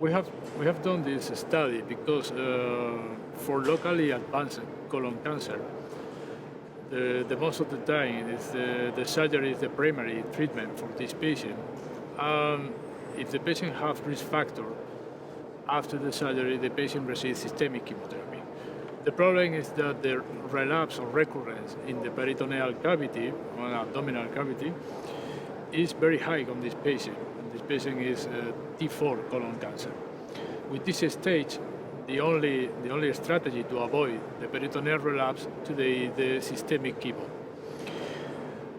We have done this study because for locally advanced colon cancer, the most of the time is the surgery is the primary treatment for this patient. If the patient has risk factor, after the surgery, the patient receives systemic chemotherapy. The problem is that the relapse or recurrence in the peritoneal cavity, or abdominal cavity, is very high on this patient. This patient is T4 colon cancer. With this stage, the only strategy to avoid the peritoneal relapse today is the systemic chemo.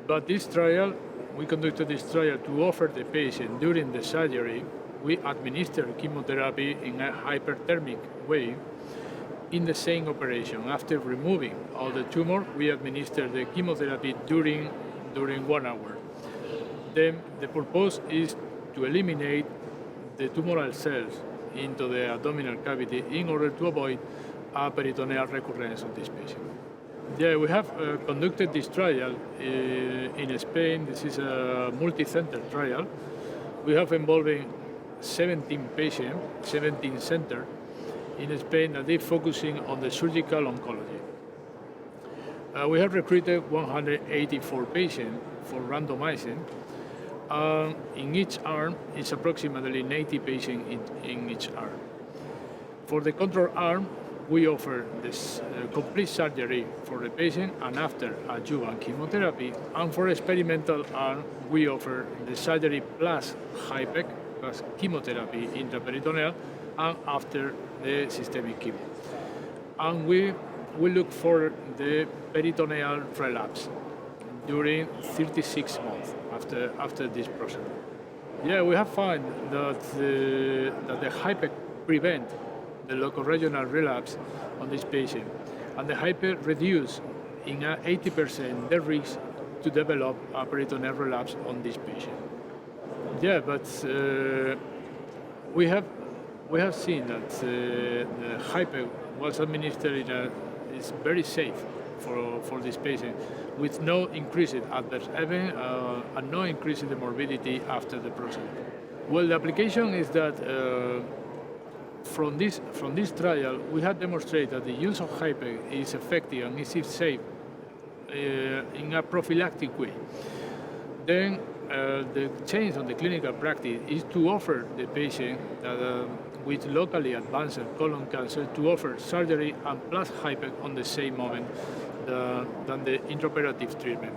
But this trial, we conducted this trial to offer the patient during the surgery, we administer chemotherapy in a hyperthermic way in the same operation. After removing all the tumor, we administer the chemotherapy during 1 hour. Then the purpose is to eliminate the tumoral cells into the abdominal cavity in order to avoid a peritoneal recurrence of this patient. Yeah, we have conducted this trial in Spain. This is a multi-center trial. We have involving 17 patients, 17 centers in Spain, and they're focusing on the surgical oncology. We have recruited 184 patients for randomizing. In each arm, it's approximately 90 patients in each arm. For the control arm, we offer this complete surgery for the patient and after adjuvant chemotherapy. And for experimental arm, we offer the surgery plus HIPEC, plus chemotherapy intraperitoneal, and after the systemic chemo. And we look for the peritoneal relapse during 36 months after this process. Yeah, we have found that the HIPEC prevent the loco-regional relapse on this patient, and the HIPEC reduce in 80% the risk to develop a peritoneal relapse on this patient. Yeah, but we have seen that the HIPEC was administered is very safe for this patient, with no increased adverse event and no increase in the morbidity after the procedure. Well, the application is that from this trial, we have demonstrated that the use of HIPEC is effective and is safe in a prophylactic way. Then the change on the clinical practice is to offer the patient with locally advanced colon cancer to offer surgery and plus HIPEC on the same moment than the intraoperative treatment.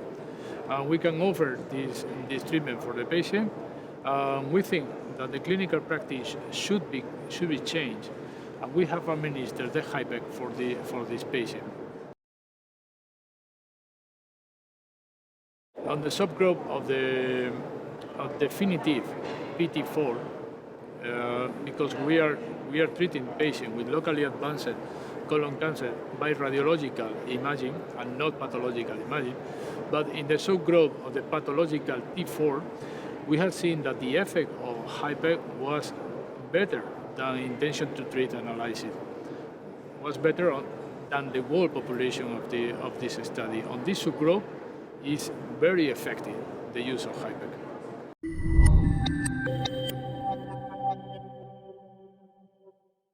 We can offer this treatment for the patient. We think that the clinical practice should be changed, and we have administered the HIPEC for this patient. On the subgroup of the definitive PT4, because we are treating patients with locally advanced colon cancer by radiological imaging and not pathological imaging, but in the subgroup of the pathological T4, we have seen that the effect of HIPEC was better than intention to treat analysis, was better than the whole population of this study. On this subgroup is very effective, the use of HIPEC.